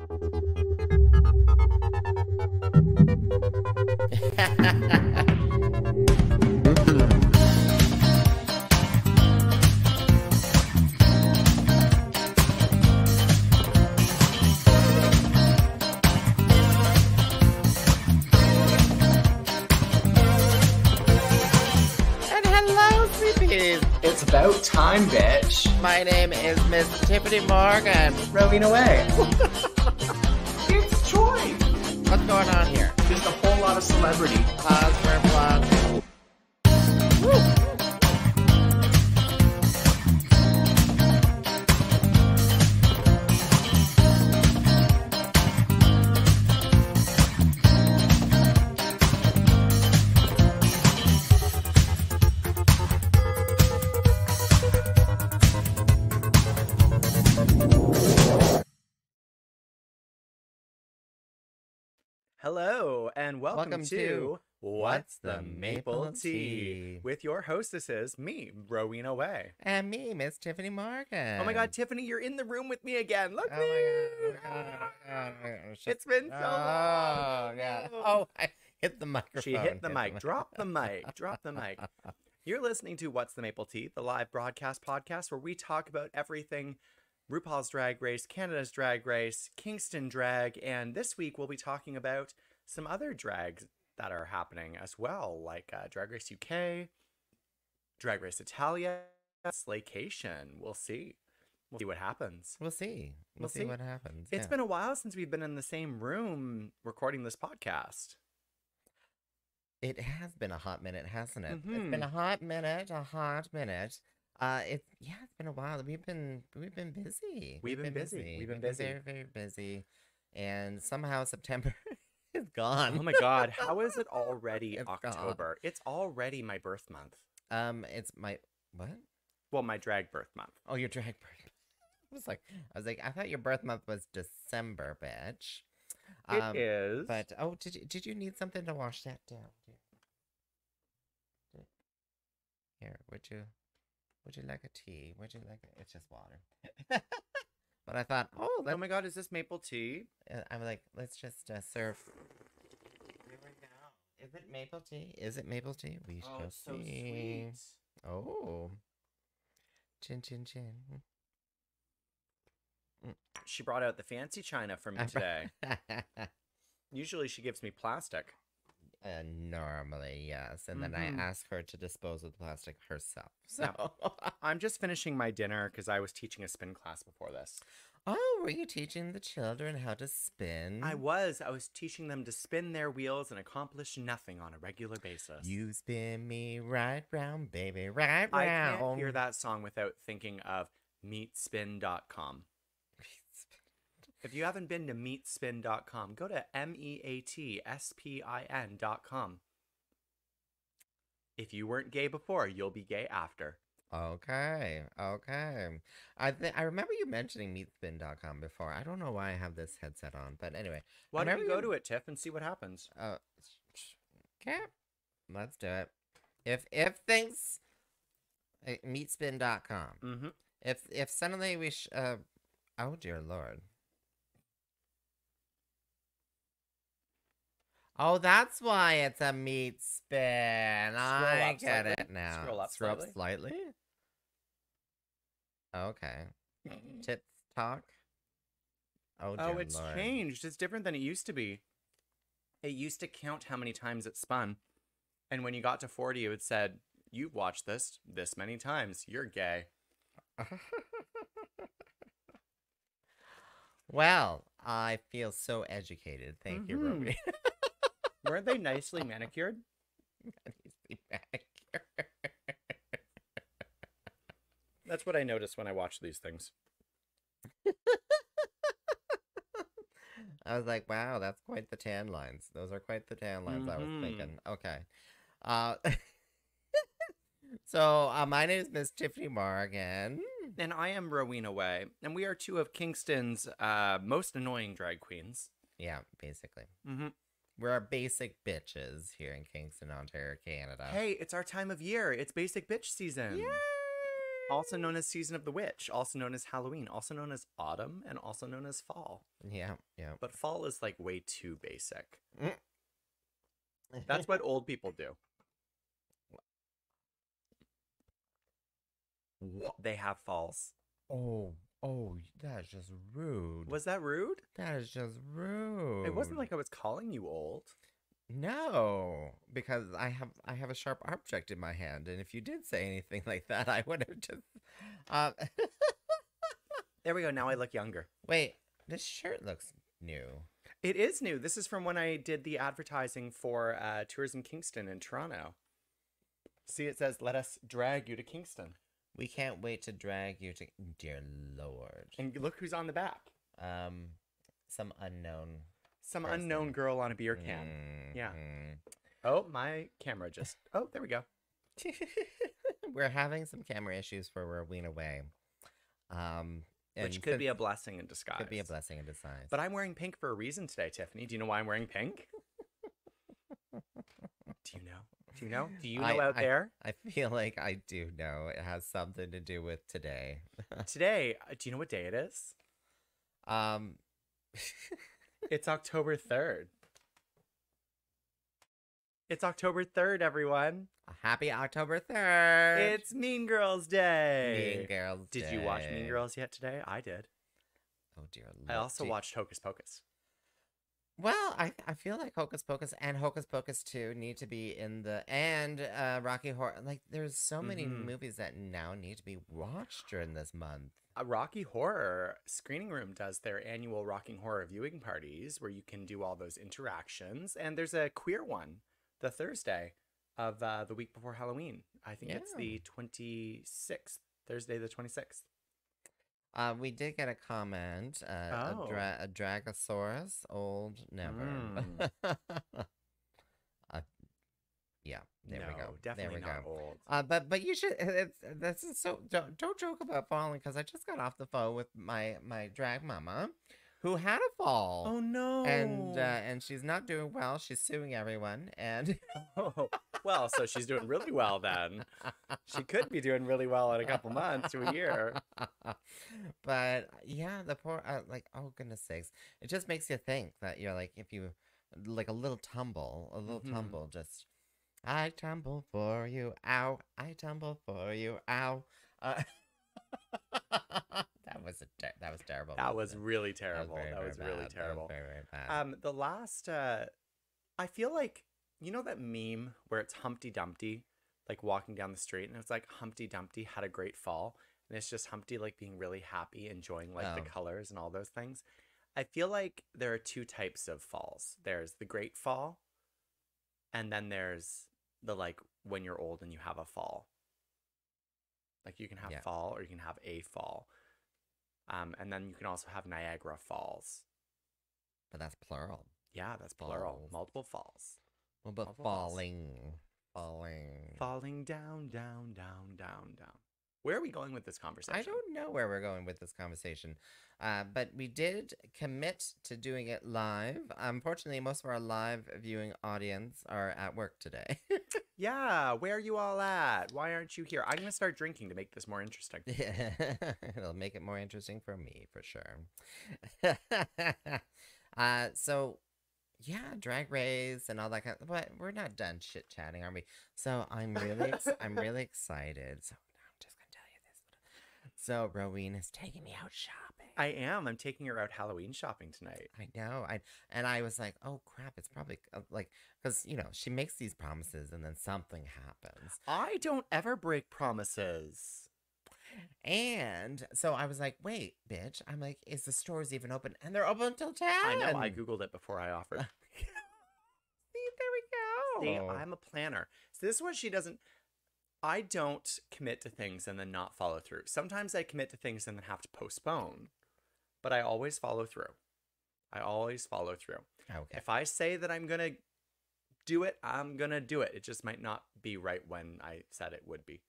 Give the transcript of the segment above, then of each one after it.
It's about time, bitch. My name is Miss Tyffanie Morgan. Rowena Whey. It's Troy. What's going on here? Just a whole lot of celebrity. Pause for applause. Woo. Hello, and welcome to What's the Maple Tea? With your hostesses, me, Rowena Whey. And me, Miss Tyffanie Morgan. Oh my god, Tyffanie, you're in the room with me again. Look. Oh my god. It's been so long. Yeah. Oh, I hit the microphone. She hit the mic. Drop the mic. Drop the mic. You're listening to What's the Maple Tea, the live broadcast podcast where we talk about everything RuPaul's Drag Race, Canada's Drag Race, Kingston Drag, and this week we'll be talking about some other drags that are happening as well, like Drag Race UK, Drag Race Italia, Slaycation. We'll see. We'll see what happens. We'll see. We'll see what happens. It's been a while since we've been in the same room recording this podcast. It has been a hot minute, hasn't it? Mm-hmm. It's been a hot minute. It's been a while. We've been busy. We've been busy. Very, very busy. And somehow September is gone. Oh my god, how is it already October? Gone. It's already my birth month. It's my what? Well, my drag birth month. Oh, your drag birth. I was like, I thought your birth month was December, bitch. It is. But did you need something to wash that down? Here, would you like a tea? It's just water. But I thought, oh my god, is this maple tea? I'm like, let's just serve. Here we go. Is it maple tea? Is it maple tea? We shall see. So sweet. Oh. Chin, chin, chin. She brought out the fancy china for me today. Usually she gives me plastic. Normally, yes. And then I ask her to dispose of the plastic herself. So I'm just finishing my dinner because I was teaching a spin class before this. Oh, were you teaching the children how to spin? I was teaching them to spin their wheels and accomplish nothing on a regular basis. You spin me right round, baby, right round. I can't hear that song without thinking of meatspin.com. If you haven't been to meatspin.com, go to meatspin.com. If you weren't gay before, you'll be gay after. Okay. I remember you mentioning meatspin.com before. I don't know why I have this headset on, but anyway. Why don't you go to it, Tiff, and see what happens? Okay. Let's do it. If things meatspin.com. Mm-hmm. If suddenly we oh dear Lord. Oh, that's why it's a meat spin. I get it now. Scroll up slightly. Okay. Tits talk. Oh, dear it's Lord. changed. It's different than it used to be. It used to count how many times it spun. And when you got to 40, it said, you've watched this many times. You're gay. Well, I feel so educated. Thank you, Rowena. Weren't they nicely manicured? Nicely manicured. That's what I notice when I watch these things. I was like, wow, that's quite the tan lines. Those are quite the tan lines I was thinking. Okay. So, my name is Miss Tyffanie Morgan. And I am Rowena Whey. And we are two of Kingston's most annoying drag queens. Yeah, basically. Mm-hmm. We're our basic bitches here in Kingston, Ontario, Canada. Hey, it's our time of year. It's basic bitch season. Yay! Also known as Season of the Witch, also known as Halloween, also known as autumn, and also known as fall. Yeah, yeah. But fall is like way too basic. Mm. That's what old people do. They have falls. Oh, that's just rude. Was that rude? That is just rude. It wasn't like I was calling you old. No, because I have a sharp object in my hand, and if you did say anything like that, I would have just. Uh, There we go. Now I look younger. Wait, this shirt looks new. It is new. This is from when I did the advertising for Tourism Kingston in Toronto. See, it says, "Let us drag you to Kingston." We can't wait to drag you to. Dear Lord. And look who's on the back. Some unknown. Some person. unknown girl on a beer can. Yeah. Oh, my camera just... Oh, there we go. We're having some camera issues for Rowena Whey. Which could be a blessing in disguise. Could be a blessing in disguise. But I'm wearing pink for a reason today, Tyffanie. Do you know why I'm wearing pink? Do you know? Do you know? Do you know out there? I feel like I do know. It has something to do with today. Today, do you know what day it is? It's October 3rd. It's October 3rd, everyone. Happy October 3rd. It's Mean Girls Day. Mean Girls Day. Did you watch Mean Girls yet today? I did. Oh, dear Lord. I also watched Hocus Pocus. Well, I feel like Hocus Pocus and Hocus Pocus 2 need to be in the... And Rocky Horror... Like, there's so many movies that now need to be watched during this month. Rocky Horror Screening Room does their annual Rocking Horror viewing parties where you can do all those interactions. And there's a queer one the Thursday of the week before Halloween. I think it's the 26th. Thursday the 26th. We did get a comment. A Dragosaurus, old never. Yeah, there we go. Definitely there we not go. Old. But you should. This is so. Don't joke about falling, because I just got off the phone with my drag mama, who had a fall. Oh no! And she's not doing well. She's suing everyone. And oh, well, so she's doing really well then. She could be doing really well in a couple months to a year. But yeah, the poor. Like, oh goodness sakes, it just makes you think that you're like, if you like a little tumble, just. I tumble for you, ow. I tumble for you, ow. That was terrible. That was really terrible. That was really terrible. Very, very bad. The last, I feel like, you know that meme where it's Humpty Dumpty, like walking down the street, and it's like Humpty Dumpty had a great fall, and it's just Humpty like being really happy, enjoying like the colors and all those things. I feel like there are two types of falls. There's the great fall, and then there's the like when you're old and you have a fall. Like you can have fall or you can have a fall. And then you can also have Niagara Falls. But that's plural. Yeah, that's plural. Falls. Multiple falls. What about falling? Falling down, down, down, down, down. Where are we going with this conversation? I don't know where we're going with this conversation. But we did commit to doing it live. Unfortunately, most of our live viewing audience are at work today. Yeah, where are you all at? Why aren't you here? I'm going to start drinking to make this more interesting. Yeah, it'll make it more interesting for me, for sure. So, yeah, Drag Race and all that kind of... But we're not done chit-chatting, are we? So, I'm really excited. So, I'm just going to tell you this. So, Rowena's taking me out shopping. I am. I'm taking her out Halloween shopping tonight. I know. And I was like, oh, crap. It's probably like... Because, you know, she makes these promises and then something happens. I don't ever break promises. And so I was like, wait, bitch. I'm like, is the stores even open? And they're open until 10. I know. I Googled it before I offered. See, there we go. See, I'm a planner. So this is what she doesn't... I don't commit to things and then not follow through. Sometimes I commit to things and then have to postpone. But I always follow through. Okay. If I say that I'm going to do it, I'm going to do it. It just might not be right when I said it would be.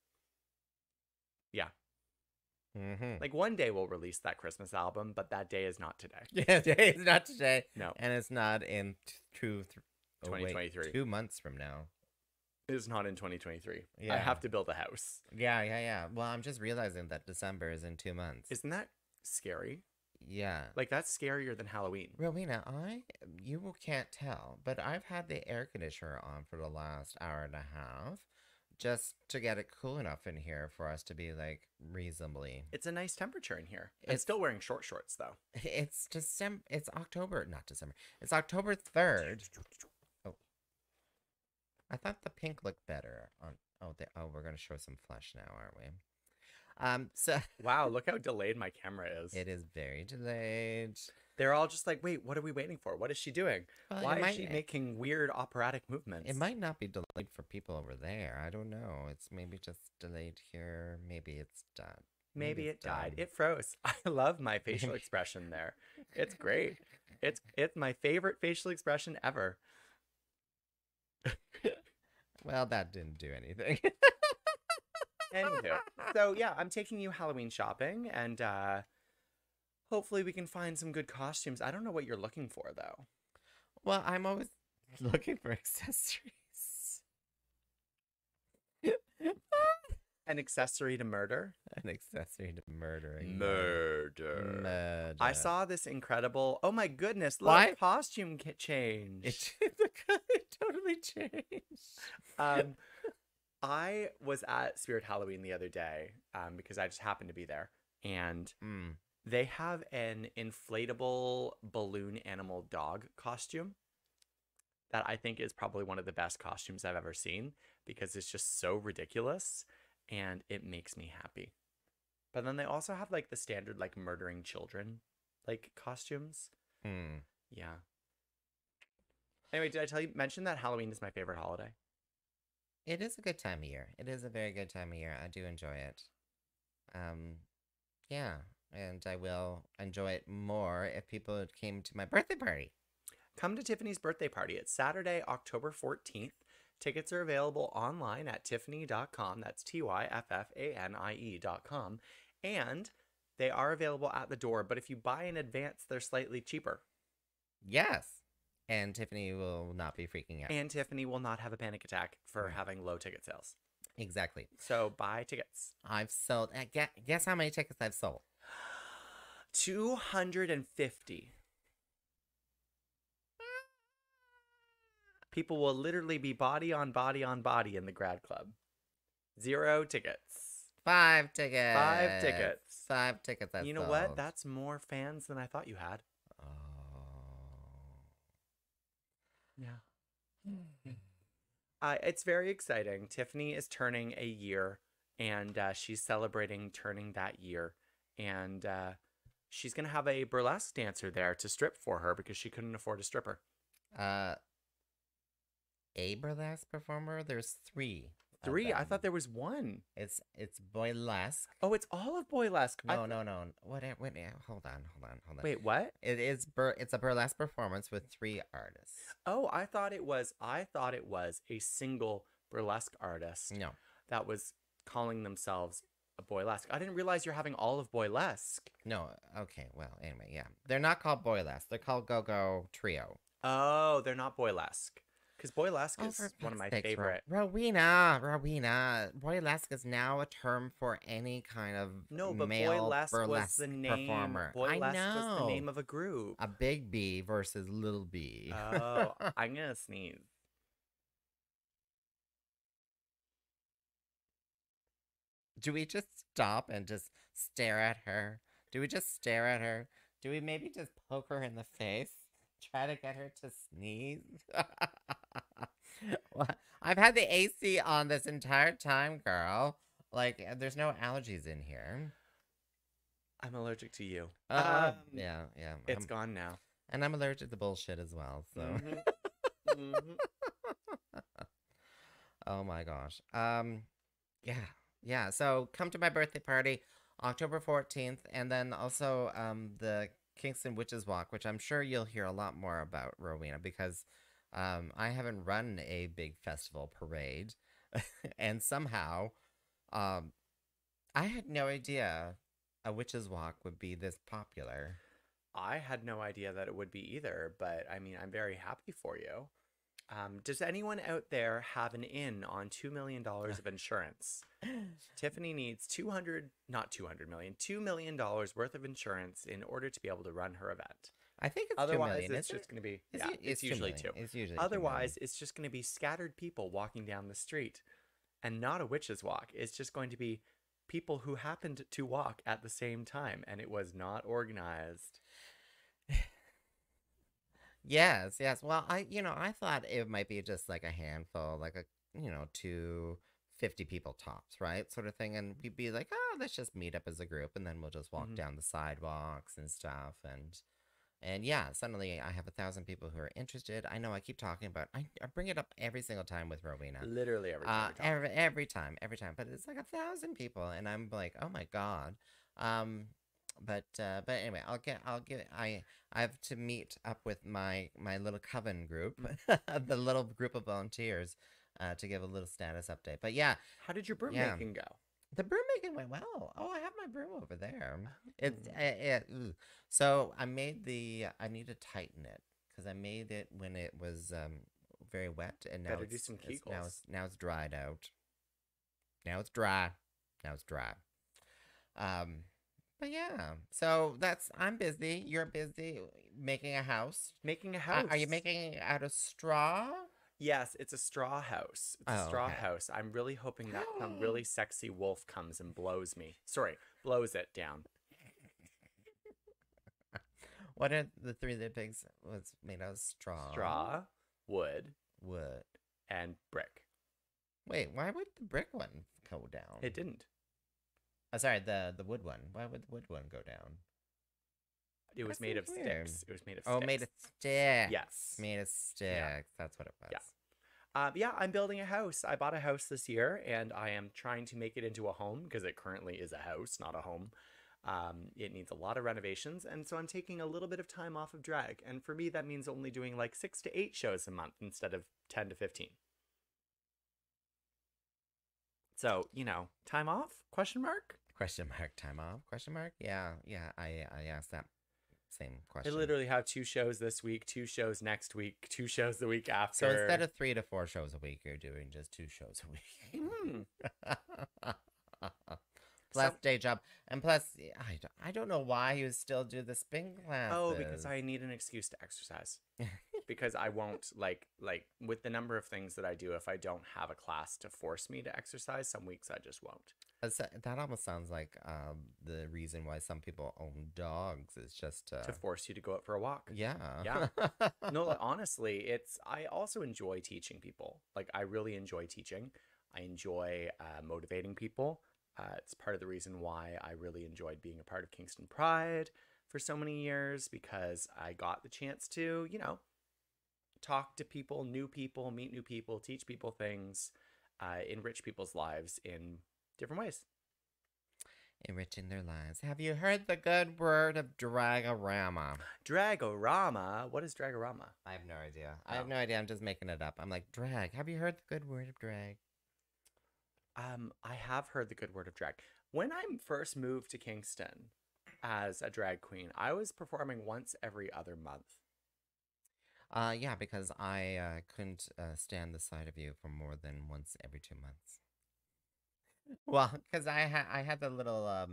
Yeah. Mm-hmm. Like one day we'll release that Christmas album, but that day is not today. Yeah, day is not today. No. And it's not in 2023. 2023. 2 months from now. It's not in 2023. I Yeah. have to build a house. Yeah. Well, I'm just realizing that December is in 2 months. Isn't that scary? Yeah. Like, that's scarier than Halloween. Rowena, you can't tell, but I've had the air conditioner on for the last hour and a half just to get it cool enough in here for us to be like reasonably. It's a nice temperature in here. I'm It's still wearing short shorts, though. it's December. It's October, not December. It's October 3rd. Oh, I thought the pink looked better on. We're gonna show some flesh now, aren't we? So Wow, look how delayed my camera is. it is very delayed. They're all just like, wait, what are we waiting for? What is she doing? Well, Why is she making weird operatic movements? It might not be delayed for people over there. I don't know. It's maybe just delayed here. Maybe it's done. Maybe it it's died. done. It froze. I love my facial expression there. It's great. It's my favorite facial expression ever. Well, that didn't do anything. Anywho, so yeah, I'm taking you Halloween shopping, and hopefully we can find some good costumes. I don't know what you're looking for though. Well, I'm always looking for accessories. An accessory to murder. An accessory to murdering. Murder. I saw this incredible. Oh my goodness! Look, Why? costume change. It totally changed. I was at Spirit Halloween the other day because I just happened to be there, and they have an inflatable balloon animal dog costume that I think is probably one of the best costumes I've ever seen because it's just so ridiculous and it makes me happy. But then they also have like the standard like murdering children like costumes. Yeah. Anyway, did I mention that Halloween is my favorite holiday? It is a good time of year. It is a very good time of year. I do enjoy it. Yeah, and I will enjoy it more if people came to my birthday party. Come to Tyffanie's birthday party. It's Saturday, October 14th. Tickets are available online at Tyffanie.com. That's Tyffanie.com. And they are available at the door, but if you buy in advance, they're slightly cheaper. Yes. And Tyffanie will not be freaking out. And Tyffanie will not have a panic attack for having low ticket sales. Exactly. So buy tickets. I've sold. Guess how many tickets I've sold? 250. People will literally be body on body on body in the grad club. 0 tickets. 5 tickets. 5 tickets. 5 tickets. You know what? That's more fans than I thought you had. Yeah. It's very exciting. Tyffanie is turning a year, and she's celebrating turning that year. And she's going to have a burlesque dancer there to strip for her because she couldn't afford a stripper. A burlesque performer? There's 3. 3? I thought there was 1. It's boylesque. Oh, it's all of boylesque. No. Wait, hold on. Wait, what? It's a burlesque performance with 3 artists. Oh, I thought it was a single burlesque artist. No. That was calling themselves a boylesque. I didn't realize you're having all of boylesque. No. Okay. Well, anyway, yeah. They're not called boylesque. They're called Go-Go Trio. Oh, they're not boylesque. Because boylesque is one of my favorite. Rowena. Boylesque is now a term for any kind of male boylesque was the name. performer. Boylesque was the name of a group. A big B versus little B. Oh, I'm gonna sneeze. Do we just stop and just stare at her? Do we just stare at her? Do we maybe just poke her in the face? Try to get her to sneeze? Well, I've had the AC on this entire time, girl. Like, there's no allergies in here. I'm allergic to you. Yeah. It's gone now. And I'm allergic to bullshit as well, so. Oh my gosh. Yeah. So come to my birthday party, October 14th, and then also the Kingston Witches Walk, which I'm sure you'll hear a lot more about, Rowena, because I haven't run a big festival parade, and somehow I had no idea a Witches Walk would be this popular. I had no idea that it would be either, but I mean, I'm very happy for you. Does anyone out there have an in on $2 million of insurance? Tyffanie needs not 200 million, $2 million worth of insurance in order to be able to run her event. I think it's Otherwise, 2 million. it's just going to be, it's 2 usually million. two. It's usually Otherwise, 2 million. it's just going to be scattered people walking down the street and not a witch's walk. It's just going to be people who happened to walk at the same time, and it was not organized. Yes, yes. Well, I thought it might be just like a handful, like two 50 people tops, right? Sort of thing. And we'd be like, oh, let's just meet up as a group and then we'll just walk down the sidewalks and stuff. And yeah, suddenly I have 1,000 people who are interested. I know I keep talking about, I bring it up every single time with Rowena. Literally every time. Every time. But it's like 1,000 people. And I'm like, oh my God. But anyway, I have to meet up with my little coven group, the little group of volunteers, to give a little status update. But yeah, how did your broom making go? The broom making went well. Oh, I have my broom over there. So I need to tighten it because I made it when it was very wet, and now do some Kegels. Now it's dried out. Now it's dry. But yeah, so I'm busy. You're busy making a house. Making a house. Are you making it out of straw? Yes, it's a straw house. It's a straw house. I'm really hoping that some really sexy wolf comes and blows it down. What are the three that pigs was made out of straw? Straw, wood, and brick. Wait, why would the brick one go down? It didn't. Sorry, the wood one. Why would the wood one go down? It was made of sticks. It was made of sticks. Oh, made of sticks. Yes. Made of sticks. Yeah. That's what it was. Yeah, I'm building a house. I bought a house this year, and I am trying to make it into a home because it currently is a house, not a home. It needs a lot of renovations, and so I'm taking a little bit of time off of drag. And for me, that means only doing like 6 to 8 shows a month instead of 10 to 15. So, time off? Question mark? Time off? Yeah, I asked that same question. I literally have 2 shows this week, 2 shows next week, 2 shows the week after. So instead of 3 to 4 shows a week, you're doing just 2 shows a week. Plus day job. And plus, I don't know why you still do the spin classes. Oh, because I need an excuse to exercise. Because I won't, like with the number of things that I do, if I don't have a class to force me to exercise, some weeks I just won't. That almost sounds like the reason why some people own dogs is just to force you to go out for a walk. Yeah. No, honestly, I also enjoy teaching people. Like, I really enjoy teaching. I enjoy motivating people. It's part of the reason why I really enjoyed being a part of Kingston Pride for so many years, because I got the chance to, talk to people, meet new people, teach people things, enrich people's lives in different ways. Enriching their lives. Have you heard the good word of Dragorama? Dragorama? What is Dragorama? I have no idea. I have no idea. I'm just making it up. I'm like, drag. Have you heard the good word of drag? I have heard the good word of drag. When I first moved to Kingston as a drag queen, I was performing once every other month. Yeah, because I couldn't stand the sight of you for more than once every 2 months. Well, because I had the little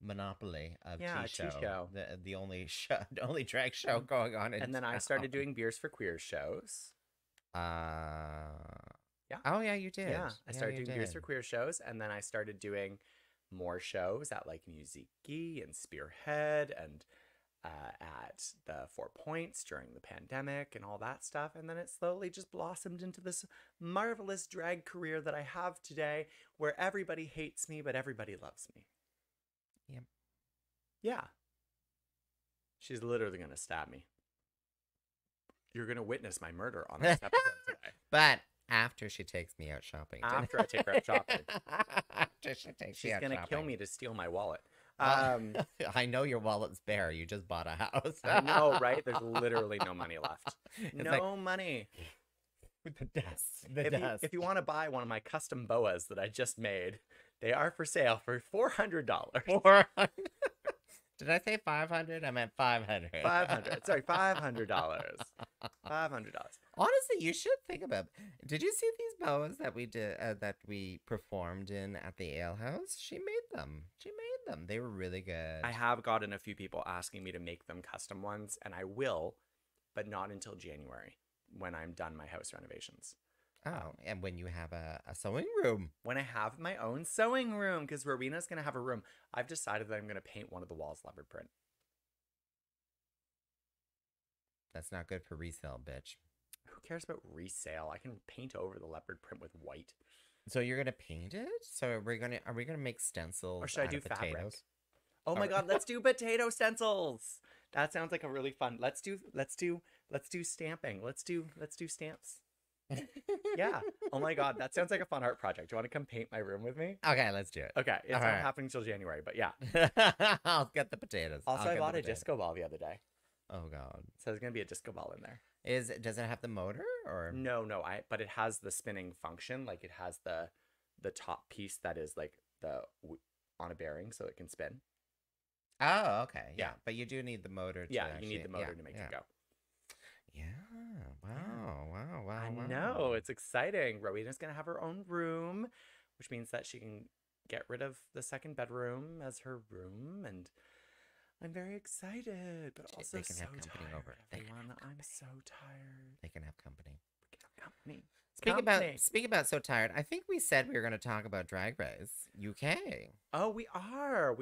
monopoly of T-show. The only drag show going on in And then town. I started doing Beers for Queer shows. Yeah. Oh, yeah, you did. Yeah, I started doing Beers for Queer shows, and then I started doing more shows at like Musiki and Spearhead and at the 4 Points during the pandemic and all that stuff. And then it slowly just blossomed into this marvelous drag career that I have today, where everybody hates me, but everybody loves me. Yep. Yeah. She's literally going to stab me. You're going to witness my murder on this episode today. But after she takes me out shopping. After I take her out shopping. After she takes me out shopping. She's going to kill me to steal my wallet. I know your wallet's bare. You just bought a house. I know, right? There's literally no money left. No money. With the dust. If you want to buy one of my custom boas that I just made, they are for sale for $400. Did I say 500? I meant 500. 500. Sorry, $500. $500. Honestly, you should think about. Did you see these boas that we did that we performed in at the ale house? She made them. They were really good. I have gotten a few people asking me to make them custom ones, and I will, but not until January when I'm done my house renovations. Oh, and when you have a sewing room. When I have my own sewing room, because Rowena's going to have a room. I've decided that I'm going to paint one of the walls leopard print. That's not good for resale, bitch. Who cares about resale? I can paint over the leopard print with white. So you're gonna paint it? So are we gonna make stencils? Or should I do potatoes? fabric? Oh my god, let's do potato stencils. That sounds like a really fun. Let's do stamping. Let's do stamps. Yeah. Oh my god, that sounds like a fun art project. Do you want to come paint my room with me? Okay, let's do it. Okay, it's All not right. happening till January, but yeah. I'll get the potatoes. Also, I'll I get bought the a potatoes. disco ball the other day, Oh god. so there's gonna be a disco ball in there. Does it have the motor or? No, but it has the spinning function. Like it has the top piece that is like on a bearing, so it can spin. Oh, okay. Yeah. But you do need the motor. To Yeah, actually, you need the motor to make it go. Yeah. Wow. I know, it's exciting. Rowena's gonna have her own room, which means that she can get rid of the second bedroom as her room, and I'm very excited, but also They can have company tired, over. They can everyone. have I'm company. so tired. They can have company. We can have company. Speaking about so tired, I think we said we were going to talk about Drag Race UK. Oh, we are.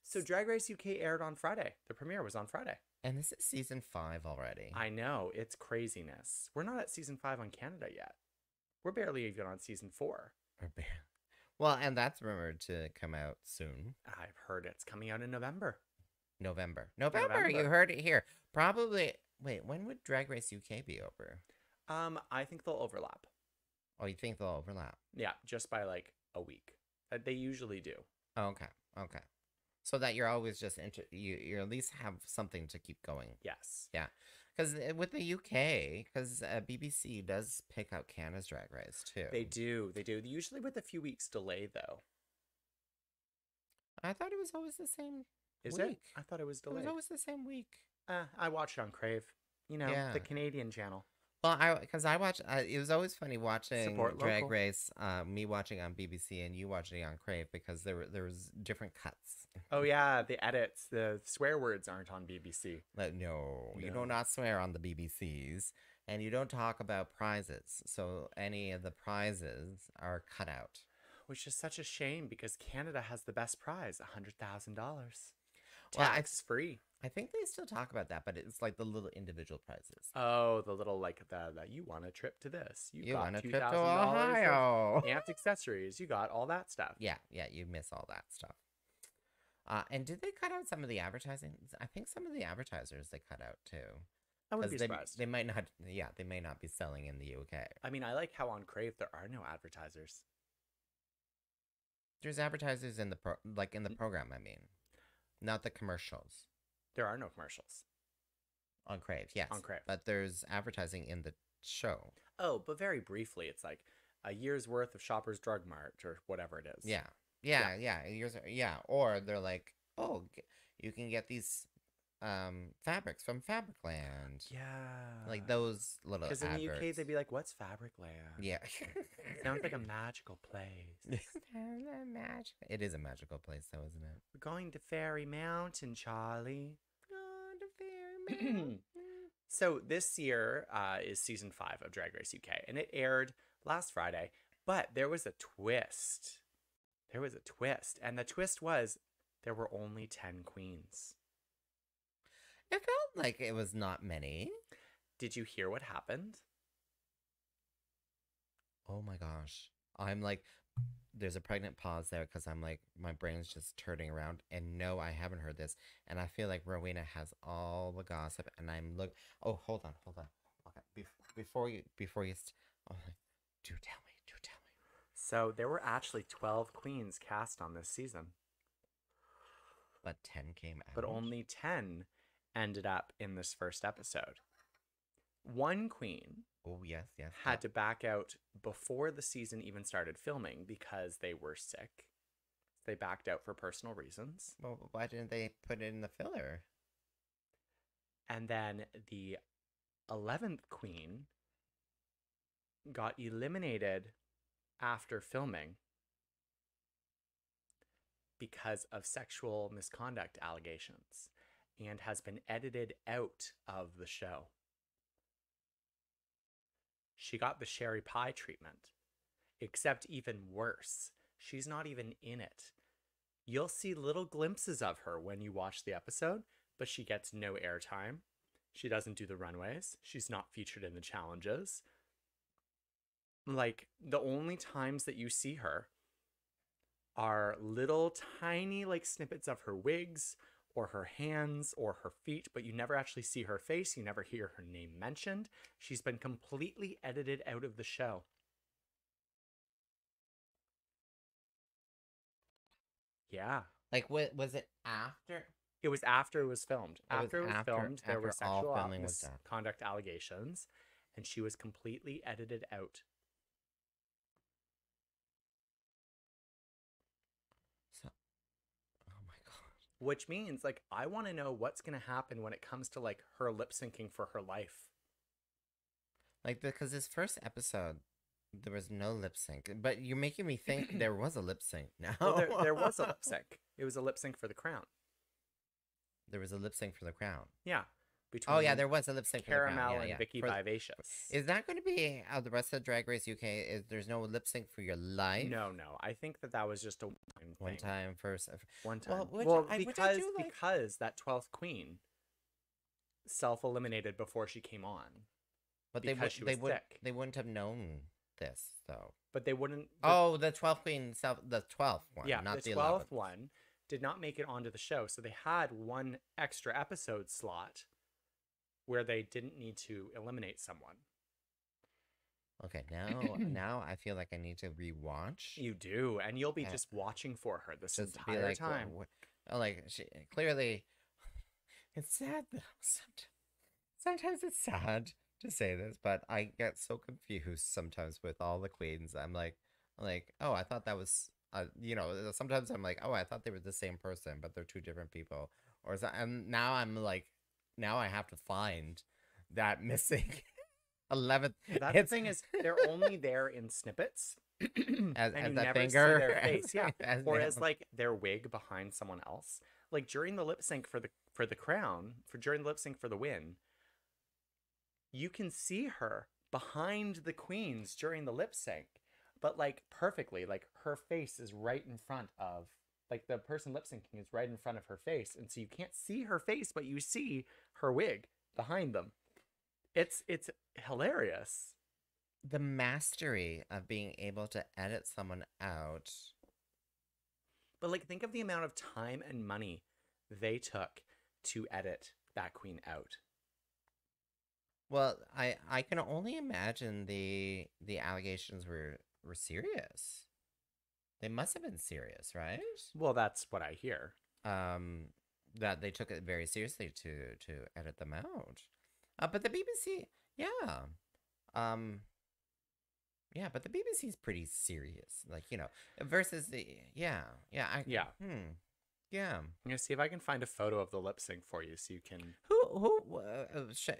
So Drag Race UK aired on Friday. The premiere was on Friday. And this is season 5 already. I know, it's craziness. We're not at season 5 on Canada yet. We're barely even on season 4. Well, and that's rumored to come out soon. I've heard it's coming out in November. November. You heard it here. Probably. Wait, when would Drag Race UK be over? I think they'll overlap. Oh, you think they'll overlap? Yeah, just by like a week. They usually do. Oh, okay. So that you're always just you at least have something to keep going. Yes. Yeah. Because with the UK, because BBC does pick out Canada's Drag Race too. They do. Usually with a few weeks delay, though. I thought it was always the same Is week. it? I thought it was It delayed. was always the same week. I watched it on Crave. You know, Yeah. the Canadian channel. Well, because I watched, it was always funny watching Support Drag local. Race, me watching on BBC and you watching on Crave because there was different cuts. Oh yeah, the edits, the swear words aren't on BBC. Like, no, you No. do not swear on the BBCs, and you don't talk about prizes. So any of the prizes are cut out. Which is such a shame because Canada has the best prize, $100,000. Well, Tax free. I think they still talk about that, but it's like the little individual prizes. Oh, the little like the you want a trip to this. You got want a trip to $2,000 Ohio? of amped accessories. You got all that stuff. Yeah, you miss all that stuff. And did they cut out some of the advertising? I think some of the advertisers they cut out too. I wouldn't be 'Cause surprised. They might not. Yeah, they may not be selling in the UK. I mean, I like how on Crave there are no advertisers. There's advertisers in the program. I mean, not the commercials There are no commercials. on Crave. Yes, On Crave. but there's advertising in the show. Oh, but very briefly, it's like a year's worth of Shoppers Drug Mart or whatever it is. Yeah. Or they're like, oh, you can get these fabrics from Fabricland. Yeah. Like those little. Because in the UK, adverts. they'd be like, what's Fabricland? Yeah. Sounds like a magical place. It is a magical place, though, isn't it? We're going to Fairy Mountain, Charlie. So this year is season 5 of Drag Race UK, and it aired last Friday. But there was a twist. And the twist was there were only 10 queens. It felt like it was not many. Did you hear what happened? Oh my gosh. I'm like, there's a pregnant pause there because I'm like, my brain's just turning around. And no, I haven't heard this. And I feel like Rowena has all the gossip. And I'm oh, hold on. Okay, before you, oh, do tell me. So there were actually 12 queens cast on this season. But 10 came out. But only 10 ended up in this first episode. One queen Oh, yes. had to back out before the season even started filming because they were sick. They backed out for personal reasons. Well, why didn't they put it in the filler? And then the 11th queen got eliminated after filming because of sexual misconduct allegations and has been edited out of the show. She got the Sherry Pie treatment, except even worse. She's not even in it. You'll see little glimpses of her when you watch the episode, but she gets no airtime. She doesn't do the runways. She's not featured in the challenges. Like, the only times that you see her are little tiny like snippets of her wigs or her hands or her feet, but you never actually see her face. You never hear her name mentioned. She's been completely edited out of the show. Yeah. Like, what was it after? It was after it was filmed. After it was filmed, there were all sexual filming was done. misconduct allegations, and she was completely edited out. So, oh my god. Which means, like, I want to know what's going to happen when it comes to, like, her lip syncing for her life. Like, because this first episode, there was no lip sync. But you're making me think there was a lip sync now. Well, there was a lip sync. It was a lip sync for the crown. There was a lip sync for the crown. Yeah. Between Oh, yeah, there was a lip sync for the crown. Caramel Yeah, and Vicky For- Vivacious. Is that going to be the rest of Drag Race UK? There's no lip sync for your life? No. I think that was just a one-time thing. One time first. One time. Well, which I do like. Because that 12th queen self-eliminated before she came on. But because she was sick. They wouldn't have known this, though. But they wouldn't. The 12th queen, the 12th one, Yeah, not the the 12th 11th. one did not make it onto the show, so they had one extra episode slot where they didn't need to eliminate someone. Okay, now I feel like I need to rewatch. You do, and you'll be just watching for her this Just entire be like, time. Clearly, it's sad though. Sometimes it's sad to say this, but I get so confused sometimes with all the queens. I'm like, oh, I thought that was, sometimes I'm like, oh, I thought they were the same person, but they're two different people. And now I'm like, now I have to find that missing 11th. The thing is, they're only there in snippets. as and you that never finger, see their face, yeah, or nails. as like their wig behind someone else. Like during the lip sync for the crown, during the lip sync for the win, you can see her behind the queens during the lip sync, but like perfectly, like her face is right in front of, like the person lip syncing is right in front of her face, and so you can't see her face, but you see her wig behind them. It's hilarious. The mastery of being able to edit someone out. But like, think of the amount of time and money they took to edit that queen out. Well, I can only imagine the allegations were serious. They must have been serious, right? Well, that's what I hear. That they took it very seriously to edit them out. But the BBC, yeah. Yeah, but the BBC is pretty serious, like, versus the yeah. Yeah. Yeah. I'm gonna see if I can find a photo of the lip sync for you, so you can.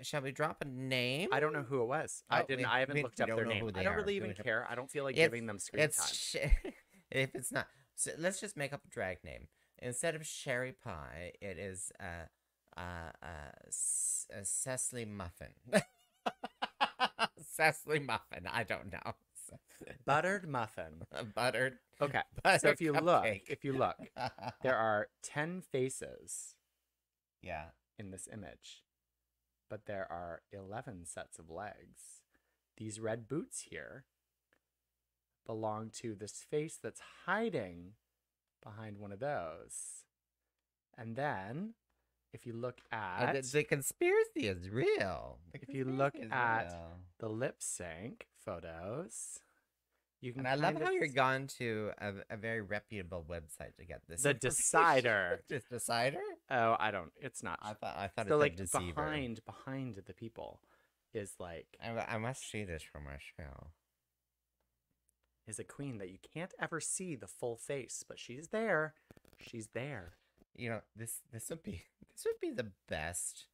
Shall we drop a name? I don't know who it was. I haven't looked up their name. I don't really even care. I don't feel like giving them screen time. If it's not, so let's just make up a drag name. Instead of Sherry Pie, it is Cecily Muffin. Cecily Muffin. I don't know. Buttered muffin. Buttered. Okay. So if you look, there are 10 faces. Yeah. In this image, but there are 11 sets of legs. These red boots here belong to this face that's hiding behind one of those. And then, if you look at the conspiracy is real. If you look at the lip sync photos, you can. And I love how you're gone to a very reputable website to get this. The Decider. Just Decider? Oh, I don't. It's not. I thought so it's like Deceiver. behind the people is like. I must see this for my show. is a queen that you can't ever see the full face, but she's there. She's there. You know, this would be the best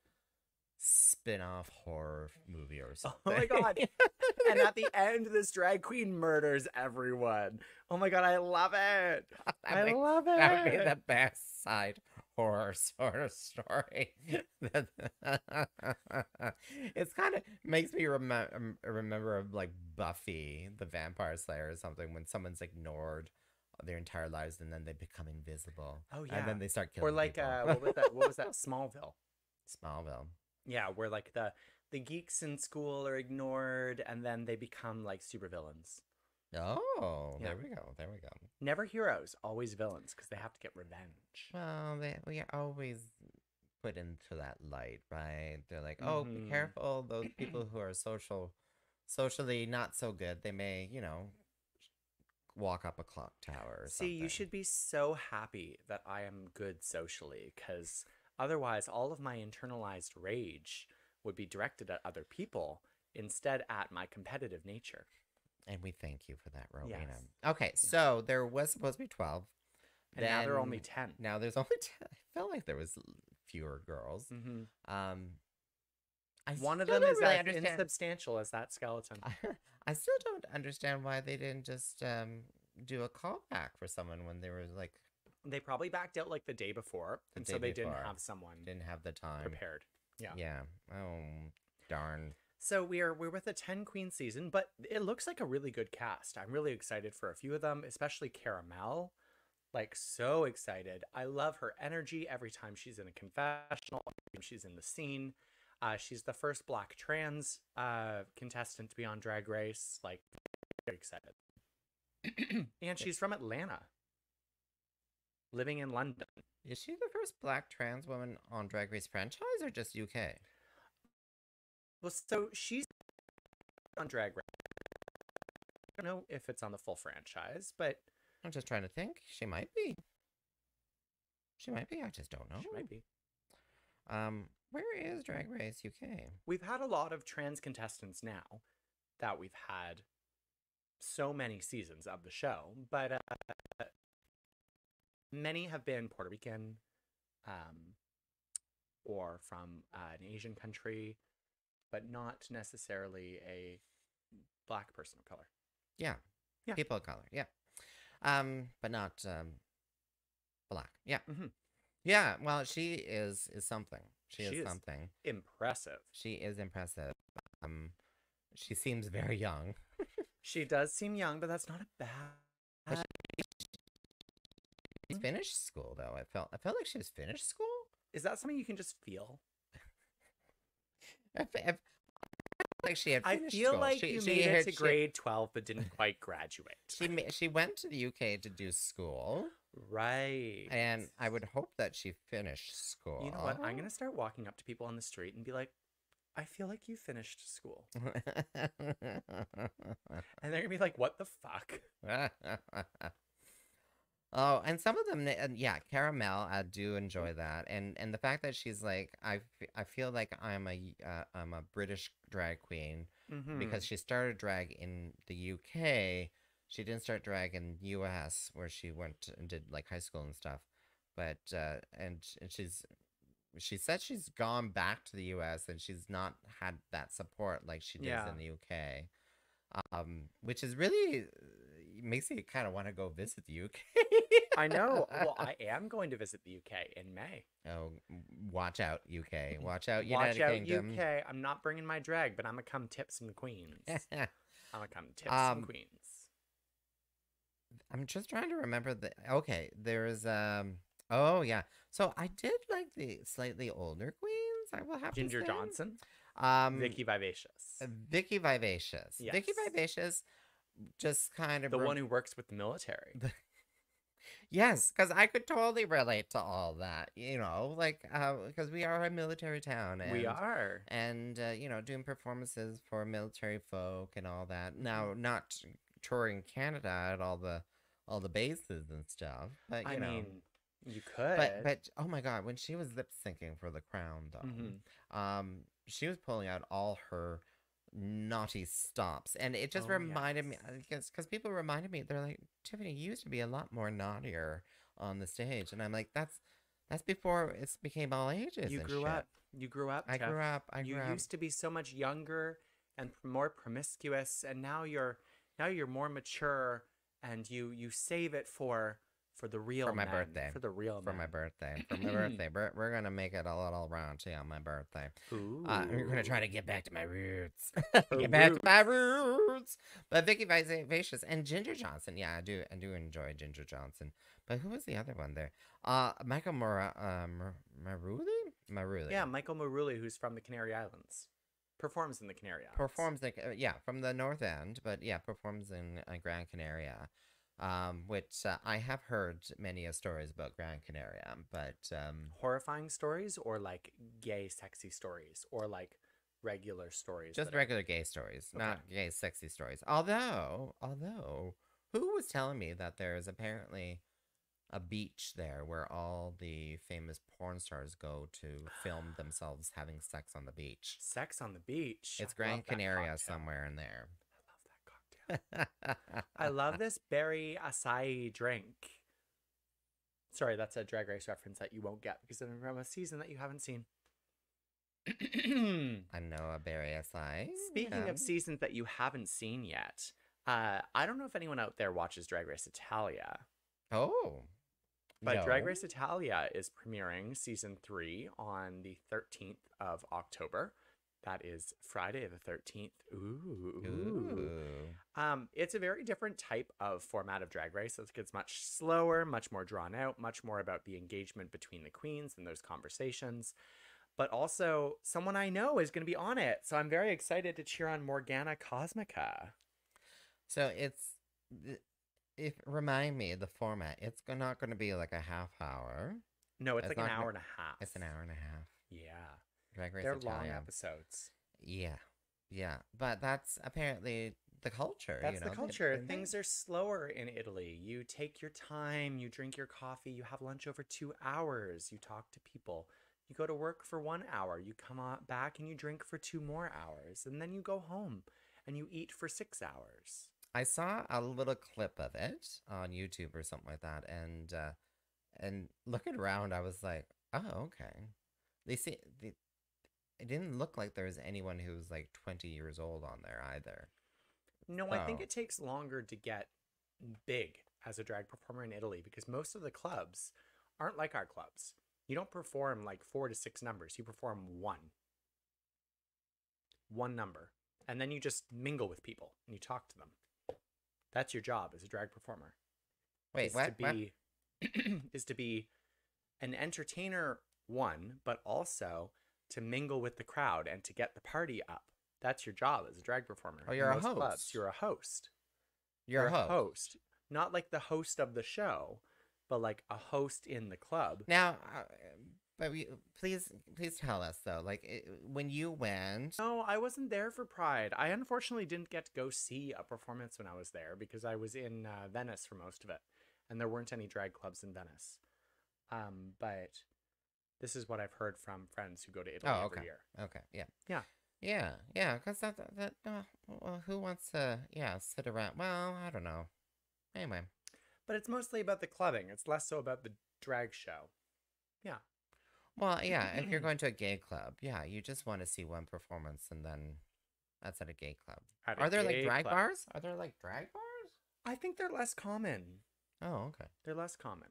spin-off horror movie or something. Oh my god. And at the end, this drag queen murders everyone. Oh my god, I love it. I love it. That would be the best side horror sort of story. It's kind of makes me remember of like Buffy the Vampire Slayer or something, when someone's ignored their entire lives and then they become invisible. Oh yeah. And then they start killing Or like people. what was that? Smallville. Smallville. Yeah, where like the geeks in school are ignored and then they become like supervillains. Oh, Yeah. there we go. There we go. Never heroes, always villains because they have to get revenge. Well, we are always put into that light, right? They're like, oh, be Mhm. careful. Those people who are socially not so good, they may, walk up a clock tower or See, you something. should be so happy that I am good socially because otherwise all of my internalized rage would be directed at other people instead at my competitive nature. And we thank you for that, Rowena. Yes. Okay, so there was supposed to be 12. And now there are only Then- 10. Now there's only 10. I felt like there was fewer girls. Mm-hmm. I One of still them don't is really as understand. insubstantial as that skeleton. I still don't understand why they didn't just do a callback for someone when they were like They probably backed out like the day before, The and day so they didn't before. have someone didn't have the time. prepared. Yeah. Yeah. Oh, darn. So we're with a 10 queen season, but it looks like a really good cast. I'm really excited for a few of them, especially Caramel. Like so excited. I love her energy every time she's in a confessional, every time she's in the scene. She's the first Black trans contestant to be on Drag Race. Like, very excited. And she's from Atlanta, living in London. Is she the first Black trans woman on Drag Race franchise or just UK? Well, so she's on Drag Race. I don't know if it's on the full franchise, but I'm just trying to think. She might be. She might be. I just don't know. she might be. Where is Drag Race UK? We've had a lot of trans contestants now that we've had so many seasons of the show, but many have been Puerto Rican or from an Asian country, but not necessarily a Black person of color. Yeah. Yeah. People of color. Yeah. But not Black. Yeah. Mm-hmm. Yeah. Well, she is something. She She is is. something. Impressive. She is impressive. She seems very young. She does seem young, but that's not a bad. She's finished school though. I felt like she was finished school. Is that something you can just feel? I felt like she had I finished feel school. like She- you she made it had- to she- grade 12 but didn't quite graduate. She went to the UK to do school, Right. and I would hope that she finished school. You know what? I'm going to start walking up to people on the street and be like, I feel like you finished school. And they're going to be like, what the fuck? Oh, and some of them, yeah, Caramel, I do enjoy that, and the fact that she's like, I feel like I'm a British drag queen Mhm. because she started drag in the UK. She didn't start drag in US where she went and did like high school and stuff, but and she said she's gone back to the US and she's not had that support like she does Yeah. in the UK. Which is really makes you kind of want to go visit the UK. I know. Well, I am going to visit the UK in May. Oh, watch out, UK. Watch out, Watch United out, Kingdom. UK. I'm not bringing my drag, but I'm going to come tip some queens. I'm going to come tip Um, some queens. I'm just trying to remember the. Okay, there's Oh yeah. So I did like the slightly older queens. I will have Ginger to say. Johnson. Vicky Vivacious. Vicky Vivacious. Vicky Yes. Vivacious just kind of The one who works with the military. Yes, because I could totally relate to all that, like, because we are a military town. And, We are. And, doing performances for military folk and all that. Now, not touring Canada at all the bases and stuff, but, I you know. mean, you could. But, oh my God, when she was lip syncing for The Crown, though, Mhm. she was pulling out all her, naughty stops. And it just Oh, reminded me, yes. because people reminded me, they're like, Tiffany, you used to be a lot more naughtier on the stage. And I'm like, that's before it became all ages You and grew shit. up. You grew up, I Tiff. grew up. I You grew up. used to be so much younger and more promiscuous, and now you're more mature, and you save it for the For real my men, birthday. for the real For my men. birthday. For my birthday. We're gonna make it a little raunchy on my birthday. We're gonna try Ooh, to get back to my roots. her Get back to my roots. roots. But Vicky Vacious and Ginger Johnson. Yeah, I do enjoy Ginger Johnson. But who was the other one there? Michael Maruli? Yeah, Maruli. Michael Maruli, who's from the Canary Islands, performs in the Canary Islands. Performs like yeah, from the North End, but yeah, performs in Gran Canaria. Which I have heard many stories about Gran Canaria, but Horrifying stories, or like gay, sexy stories, or like regular stories just that are regular gay stories, okay. not gay sexy stories. Although, who was telling me that there is apparently a beach there where all the famous porn stars go to film themselves having sex on the beach? Sex on the beach. It's I Gran love that Canaria cocktail. somewhere in there. I love that cocktail. I love this berry acai drink. Sorry, that's a Drag Race reference that you won't get because it's from a season that you haven't seen. I know a berry SI. Speaking Yeah. of seasons that you haven't seen yet, I don't know if anyone out there watches Drag Race Italia, Oh, but Drag no. Race Italia is premiering season 3 on the 13th of October. That is Friday the 13th. Ooh. Ooh. It's a very different type of format of Drag Race. It's much slower, much more drawn out, much more about the engagement between the queens and those conversations. But also, someone I know is going to be on it. So I'm very excited to cheer on Morgana Cosmica. So if remind me the format. It's not going to be like a half hour. No, it's It's like an not gonna. hour and a half. It's an hour and a half. Yeah. Drag Race They're long Italia. episodes. Yeah, yeah. But that's apparently the culture. That's the culture. They Things are slower in Italy. You take your time, you drink your coffee, you have lunch over 2 hours, you talk to people. You go to work for 1 hour, you come on back and you drink for 2 more hours, and then you go home and you eat for 6 hours. I saw a little clip of it on YouTube or something like that, and looking around, I was like, oh, okay. They see it didn't look like there was anyone who was like 20 years old on there either. No, I think So, it takes longer to get big as a drag performer in Italy because most of the clubs aren't like our clubs. You don't perform like 4 to 6 numbers, you perform one number, and then you just mingle with people and you talk to them. That's your job as a drag performer. wait, Is to what? What? be is to be an entertainer, one, but also to mingle with the crowd and to get the party up. That's your job as a drag performer. Oh, In you're a most clubs, host. you're a host. You're a A host. host, not like the host of the show, but like a host in the club. Now, but please tell us though, like when you went. No, I wasn't there for Pride. I unfortunately didn't get to go see a performance when I was there because I was in Venice for most of it, and there weren't any drag clubs in Venice. But this is what I've heard from friends who go to Italy Oh, every okay, year. okay, yeah, Yeah. yeah, because well, who wants to sit around? Well, I don't know. Anyway, But it's mostly about the clubbing. It's less so about the drag show. Yeah. well, yeah, if you're going to a gay club, yeah, you just want to see one performance and then that's at a gay club. At a Are there like gay drag club. bars? Are there like drag bars? I think they're less common. Oh, okay. They're less common.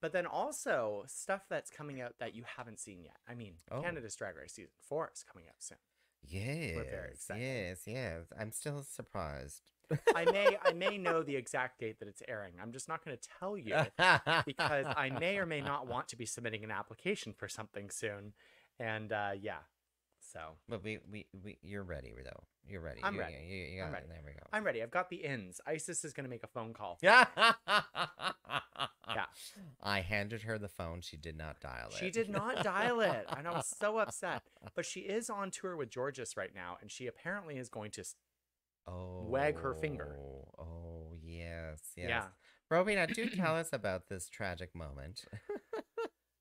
But then also stuff that's coming out that you haven't seen yet. I mean, Oh. Canada's Drag Race season 4 is coming out soon. Yes, We're very excited. yes. I'm still surprised. I may know the exact date that it's airing. I'm just not going to tell you because I may or may not want to be submitting an application for something soon. And yeah. So But you're ready though. You're ready. I'm You- ready. You I'm got ready. it. There we go. I'm ready. I've got the ins. Isis is going to make a phone call. Yeah. Yeah. I handed her the phone. She did not dial it. She did not dial it. And I was so upset. But she is on tour with Georges right now. And she apparently is going to wag her finger. Oh, yes. Yeah. Rowena, do tell us about this tragic moment.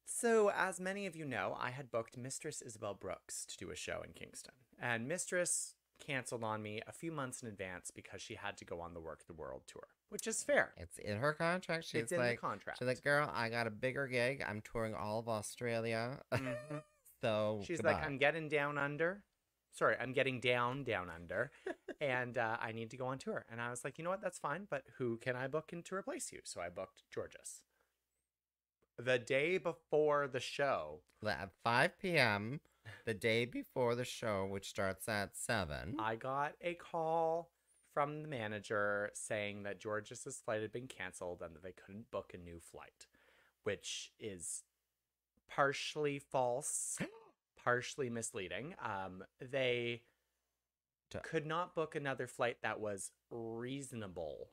So, as many of you know, I had booked Mistress Isabel Brooks to do a show in Kingston. And Mistress canceled on me a few months in advance because she had to go on the Work the World tour, which is fair. It's in her contract. It's in the contract. She's like, girl, I got a bigger gig. I'm touring all of Australia. Mhm. So She's goodbye. like, I'm getting down under. Sorry, I'm getting down under. And I need to go on tour. And I was like, you know what? That's fine. But who can I book in to replace you? So I booked Georges. The day before the show. At 5 p.m., the day before the show, which starts at 7. I got a call from the manager saying that Georges' flight had been canceled and that they couldn't book a new flight, which is partially false, partially misleading. They could not book another flight that was reasonable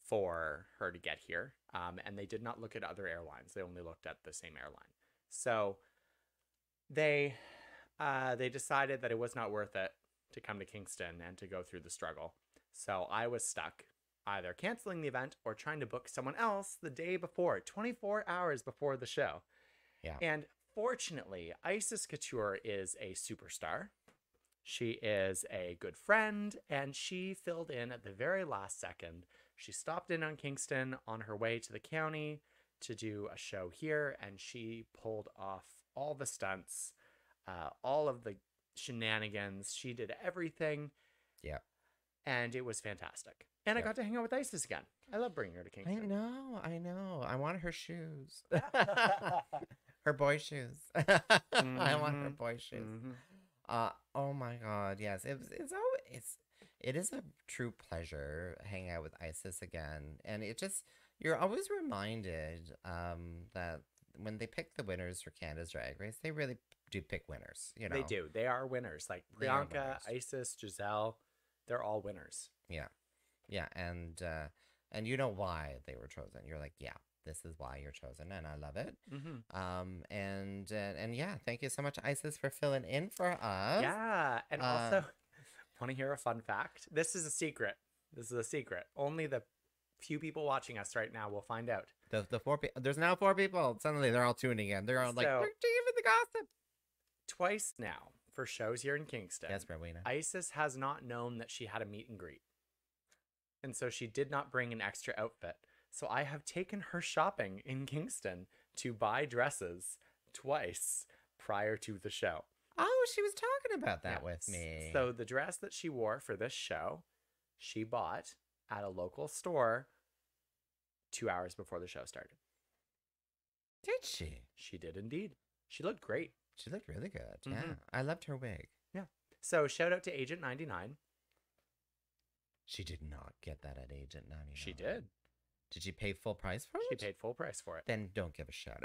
for her to get here. And they did not look at other airlines. They only looked at the same airline. So they decided that it was not worth it to come to Kingston and to go through the struggle. So I was stuck either canceling the event or trying to book someone else the day before, 24 hours before the show. Yeah. And fortunately, Isis Couture is a superstar. She is a good friend, and she filled in at the very last second. She stopped in on Kingston on her way to the county to do a show here, and she pulled off all the stunts, all of the shenanigans. She did everything. Yeah. And it was fantastic. And I got to hang out with Isis again. I love bringing her to Kingston. I know. I want her shoes. Her boy shoes. Mm-hmm. I want her boy shoes. Mm-hmm. Oh my God. Yes. It is a true pleasure hanging out with Isis again. And you're always reminded that when they pick the winners for Canada's Drag Race, they really do pick winners. You know, They do. They are winners. Like Priyanka, Isis, Giselle, they're all winners. Yeah. Yeah. And you know why they were chosen. You're like, yeah, this is why you're chosen. And I love it. Mm-hmm. And yeah, thank you so much, Isis, for filling in for us. Yeah. And also, want to hear a fun fact? This is a secret. Only the few people watching us right now will find out. The 4 people. There's now 4 people. Suddenly they're all tuning in. They're all like, we're giving the gossip. Twice now for shows here in Kingston. Yes, Rowena. Isis has not known that she had a meet and greet. And so she did not bring an extra outfit. So I have taken her shopping in Kingston to buy dresses twice prior to the show. Oh, she was talking about that with me. So the dress that she wore for this show, she bought at a local store 2 hours before the show started. Did she? She did indeed. She looked great. She looked really good. Mm-hmm. Yeah. I loved her wig. Yeah. So shout out to Agent 99. She did not get that at Agent 99. She did. Did she pay full price for it? She paid full price for it. Then don't give a shout.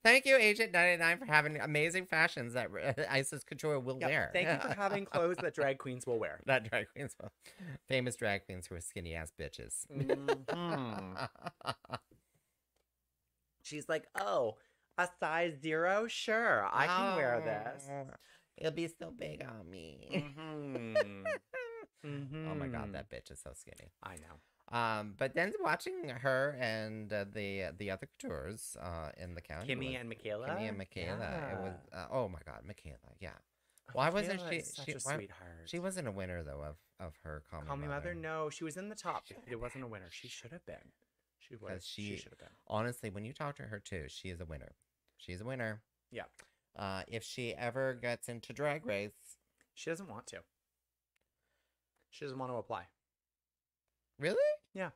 Thank you, Agent 99, for having amazing fashions that Isis Couture will wear. Thank you for having clothes that drag queens will wear. Not drag queens, well, famous drag queens who are skinny ass bitches. Mm-hmm. She's like, oh, a size 0? Sure, I can wear this. It'll be so big on me. Mm-hmm. Mm-hmm. Oh my God, that bitch is so skinny. I know. But then watching her and the other coutures in the county, Kimmy and Michaela. It was oh my God, Michaela, yeah. Why wasn't she such a sweetheart? She wasn't a winner though of her Call Me Mother. No, she was in the top. It wasn't a winner. She should have been. She should have been. Honestly, when you talk to her too, she is a winner. She's a winner. Yeah. If she ever gets into Drag Race, she doesn't want to. She doesn't want to apply. Really? Yeah.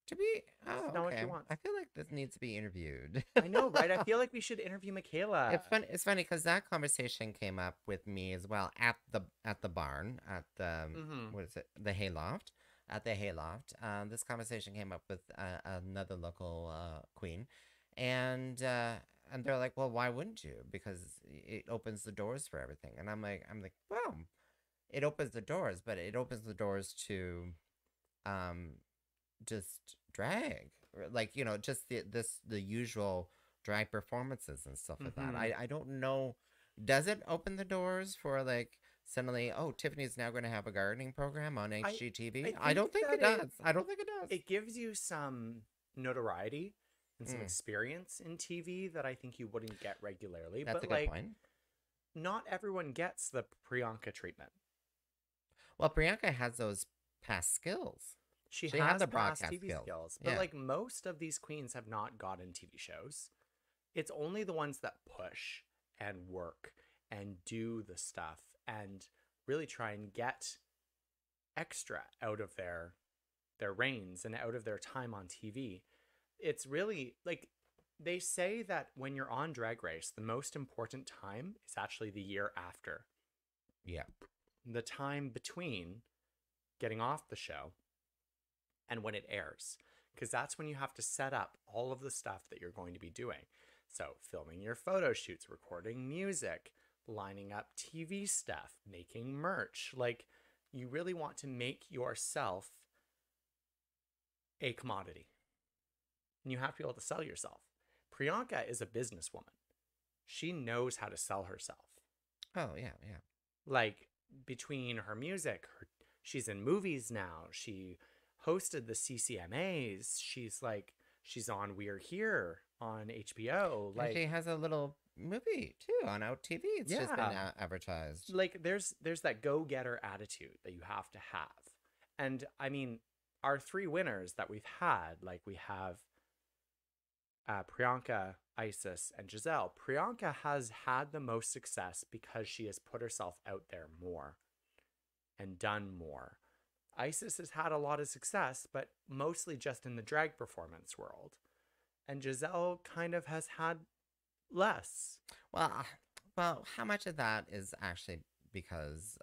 To be not what she wants. I feel like this needs to be interviewed. I know, right? I feel like we should interview Michaela. It's funny because that conversation came up with me as well at the barn at the what is it, the hayloft. At the hayloft, this conversation came up with another local queen, and they're like, well, why wouldn't you? Because it opens the doors for everything. And I'm like, well, it opens the doors, but it opens the doors to just drag, like, you know, just the usual drag performances and stuff like that. I don't know, does it open the doors for like suddenly, oh, Tyffany's now going to have a gardening program on HGTV? I don't think it does. I don't think it does. It gives you some notoriety and some experience in TV that I think you wouldn't get regularly. That's but a good point. not everyone gets the Priyanka treatment. Well, Priyanka has those past skills. She She had has the past broadcast TV skills. skills, but Yeah. like most of these queens have not gotten TV shows. It's only the ones that push and work and do the stuff and really try and get extra out of their reigns and out of their time on TV. It's really like they say that when you're on Drag Race, the most important time is actually the year after. Yeah. The time between getting off the show and when it airs, because that's when you have to set up all of the stuff that you're going to be doing. So, filming your photo shoots, recording music, lining up TV stuff, making merch. Like, you really want to make yourself a commodity. And you have to be able to sell yourself. Priyanka is a businesswoman. She knows how to sell herself. Oh, yeah, yeah. Like, between her music, she's in movies now. She hosted the CCMAs. She's on We're Here on HBO. Like, she has a little movie too on Out TV. It's just been advertised. Like, there's that go-getter attitude that you have to have. And I mean, our three winners that we've had, like we have Priyanka, Isis, and Giselle. Priyanka has had the most success because she has put herself out there more and done more. Isis has had a lot of success, but mostly just in the drag performance world. And Giselle kind of has had less. Well, how much of that is actually because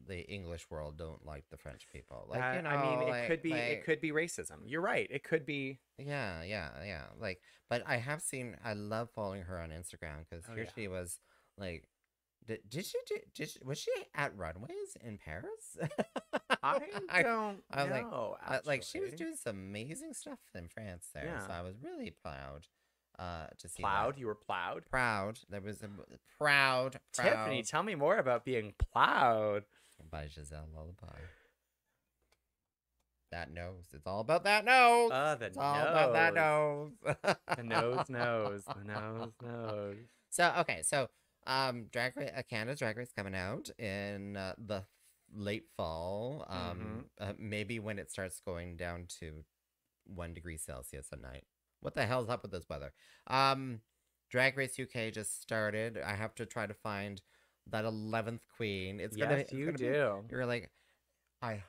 the English world don't like the French people? Like, you know, I mean, it could be racism. You're right. It could be. Yeah. Like, but I love following her on Instagram because she was like, was she at runways in Paris? I don't know. Like she was doing some amazing stuff in France there, Yeah. so I was really proud to see Plowed? that. You were plowed? Proud. There was a proud. Tyffanie, tell me more about being plowed. By Giselle Lullaby. That nose. It's all about that nose. It's all about that nose. The nose. So Drag Race, Canada's Drag Race coming out in the late fall. Maybe when it starts going down to 1 degree Celsius at night. What the hell's up with this weather? Drag Race UK just started. I have to try to find that 11th queen. You're like, I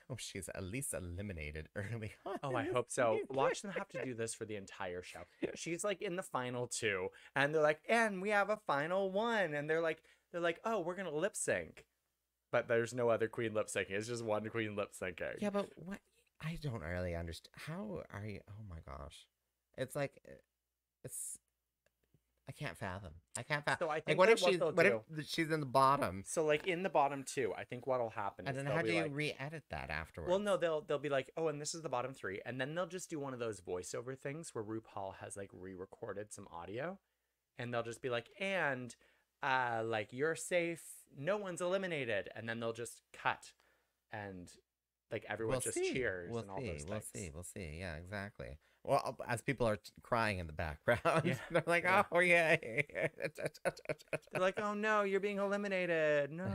hope she's at least eliminated early on. Oh, I hope so. Watch them have to do this for the entire show. She's like in the final 2, and they're like, and we have a final 1, and they're like, oh, we're gonna lip sync, but there's no other queen lip syncing. It's just one queen lip syncing. Yeah, but what? I don't really understand. How are you? Oh my gosh, it's like, I can't fathom. So I think like, what if she's in the bottom? So like in the bottom 2, I think what'll happen and is then how do you re-edit that afterwards? Well, no, they'll be like, oh, and this is the bottom 3, and then they'll just do one of those voiceover things where RuPaul has like re-recorded some audio, and they'll just be like, and like, you're safe, no one's eliminated, and then they'll just cut, and like everyone cheers and all those things. We'll see. Yeah, exactly. Well, as people are crying in the background, yeah. They're like, "Oh yeah." They're like, "Oh no, you're being eliminated." No.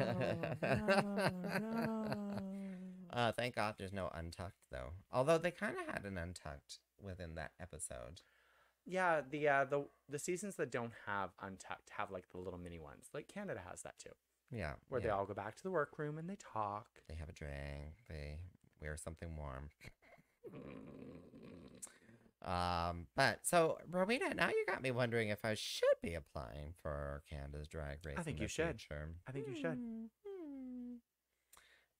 Thank God there's no Untucked though. Although they kind of had an Untucked within that episode. Yeah, the seasons that don't have Untucked have like the little mini ones. Like Canada has that too. Yeah. Where they all go back to the workroom and they talk. They have a drink. They wear something warm. But so Rowena, now you got me wondering if I should be applying for Canada's Drag Race. I think you should. I think you should.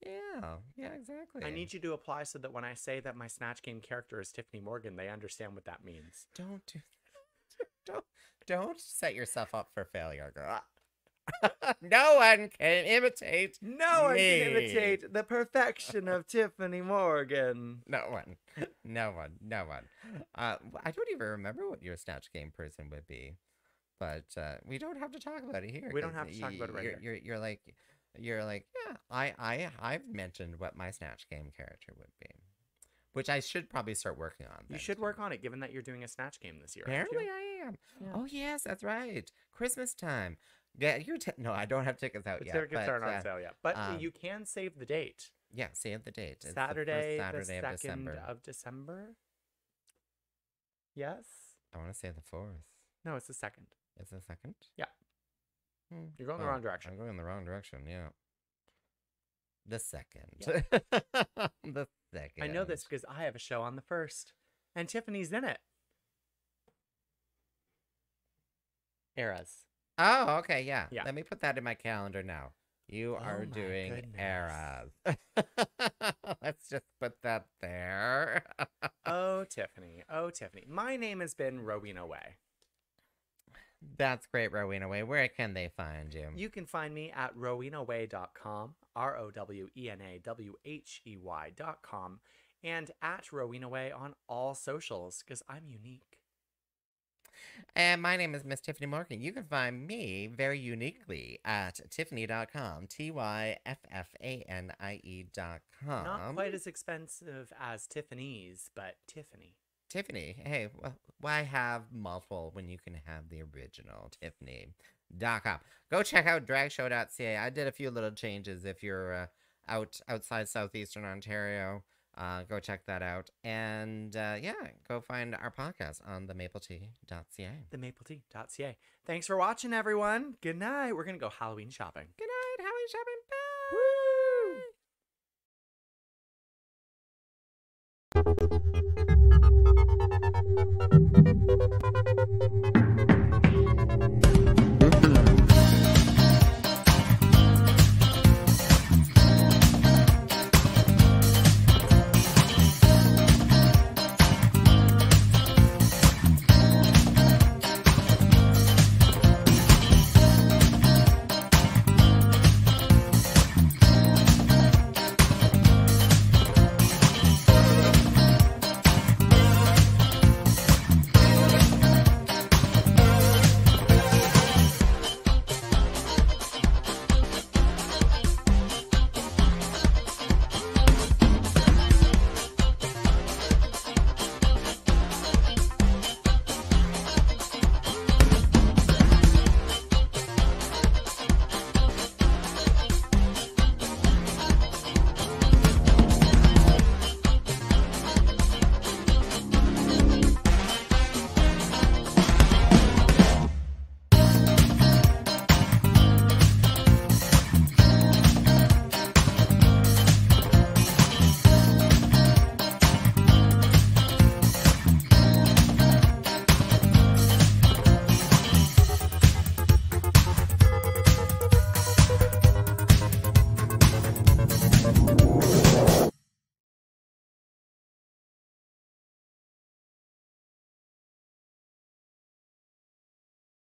Yeah, exactly. I need you to apply so that when I say that my Snatch Game character is Tyffanie Morgan, they understand what that means. Don't do that. Don't set yourself up for failure, girl. No one can imitate. No one can imitate the perfection of Tyffanie Morgan. No one. I don't even remember what your Snatch Game person would be, but we don't have to talk about it here. We don't have to talk about it right here. You're like, yeah. I've mentioned what my Snatch Game character would be, which I should probably start working on. You should work on it, given that you're doing a Snatch Game this year. Apparently, I am. Yeah. Oh yes, that's right. Christmas time. Yeah, no, I don't have tickets out The yet. tickets aren't on sale yet. But um, you can save the date. yeah, save the date. It's Saturday, the first Saturday the of 2nd December. of December. Yes? I want to say the 4th. No, it's the 2nd. It's the 2nd? Yeah. You're going the wrong direction. I'm going in the wrong direction, yeah. The 2nd. Yeah. The 2nd. I know this because I have a show on the 1st. And Tyffany's in it. Eras. Oh, okay, yeah. Yeah. Let me put that in my calendar now. You are my doing goodness. Eras. Let's just put that there. Oh, Tyffanie. Oh, Tyffanie. My name has been Rowena Whey. That's great, Rowena Whey. Where can they find you? You can find me at rowenaway.com, ROWENAWHEY.com, and at Rowena Whey on all socials, because I'm unique. And my name is Miss Tyffanie Morgan. You can find me very uniquely at Tyffanie.com, TYFFANIE.com. Not quite as expensive as Tiffany's, but Tyffanie. Tyffanie, hey, well, why have multiple when you can have the original? Tiffanie.com. Go check out dragshow.ca. I did a few little changes if you're outside southeastern Ontario. Go check that out. And yeah, go find our podcast on themapletea.ca. Themapletea.ca. Thanks for watching, everyone. Good night. We're going to go Halloween shopping. Good night, Halloween shopping. Bye.